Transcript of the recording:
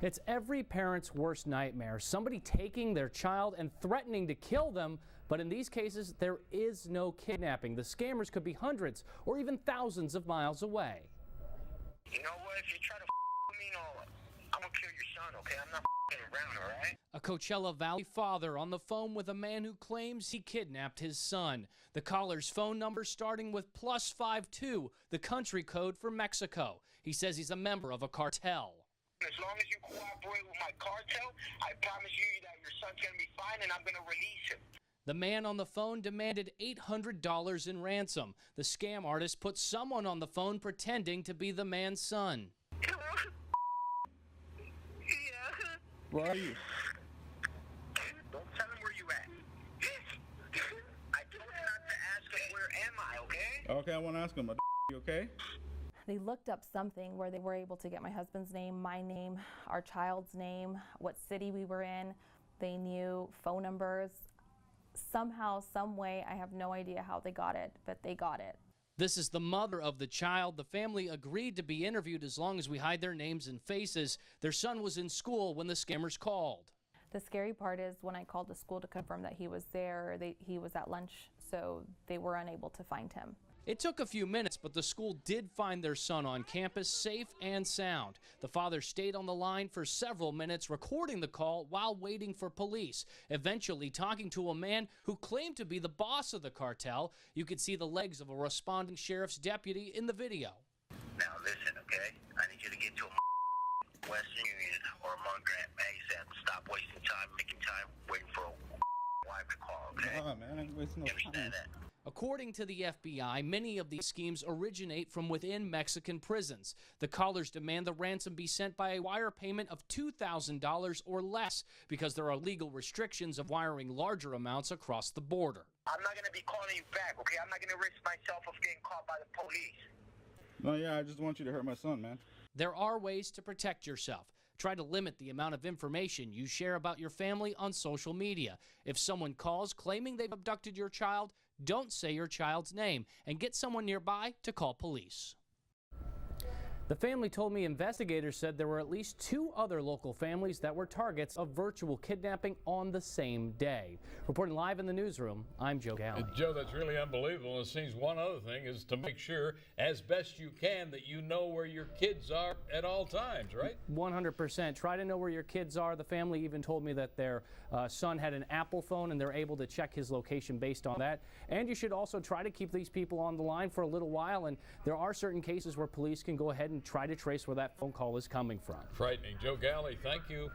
It's every parent's worst nightmare, somebody taking their child and threatening to kill them. But in these cases, there is no kidnapping. The scammers could be hundreds or even thousands of miles away. You know what? If you try to with me, I'm going to kill your son, okay? I'm not around, all right? A Coachella Valley father on the phone with a man who claims he kidnapped his son. The caller's phone number starting with +52, the country code for Mexico. He says he's a member of a cartel. As long as you cooperate with my cartel, I promise you that your son's going to be fine and I'm going to release him. The man on the phone demanded $800 in ransom. The scam artist put someone on the phone pretending to be the man's son. Yeah. Where are you? Don't tell him where you at. I told you not to ask him where am I, okay? Okay, I want to ask him, you okay? They looked up something where they were able to get my husband's name, my name, our child's name, what city we were in. They knew phone numbers. Somehow, some way, I have no idea how they got it, but they got it. This is the mother of the child. The family agreed to be interviewed as long as we hide their names and faces. Their son was in school when the scammers called. The scary part is when I called the school to confirm that he was there, he was at lunch, so they were unable to find him. It took a few minutes, but the school did find their son on campus safe and sound. The father stayed on the line for several minutes, recording the call while waiting for police, eventually talking to a man who claimed to be the boss of the cartel. You could see the legs of a responding sheriff's deputy in the video. Now listen, okay? I need you to get to a Western Union or a Grant ASAP. Stop wasting time, making time, waiting for a wife to call, okay? Man, I ain't wasting no You understand time. that? According to the FBI, many of these schemes originate from within Mexican prisons. The callers demand the ransom be sent by a wire payment of $2,000 or less because there are legal restrictions of wiring larger amounts across the border. I'm not going to be calling you back, okay? I'm not going to risk myself of getting caught by the police. No, yeah, I just want you to hurt my son, man. There are ways to protect yourself. Try to limit the amount of information you share about your family on social media. If someone calls claiming they've abducted your child, don't say your child's name and get someone nearby to call police. The family told me investigators said there were at least 2 other local families that were targets of virtual kidnapping on the same day. Reporting live in the newsroom, I'm Joe Galli. Joe, that's really unbelievable. It seems one other thing is to make sure, as best you can, that you know where your kids are at all times, right? 100%. Try to know where your kids are. The family even told me that their son had an Apple phone and they're able to check his location based on that. And you should also try to keep these people on the line for a little while. And there are certain cases where police can go ahead and try to trace where that phone call is coming from. Frightening. Joe Galli, thank you.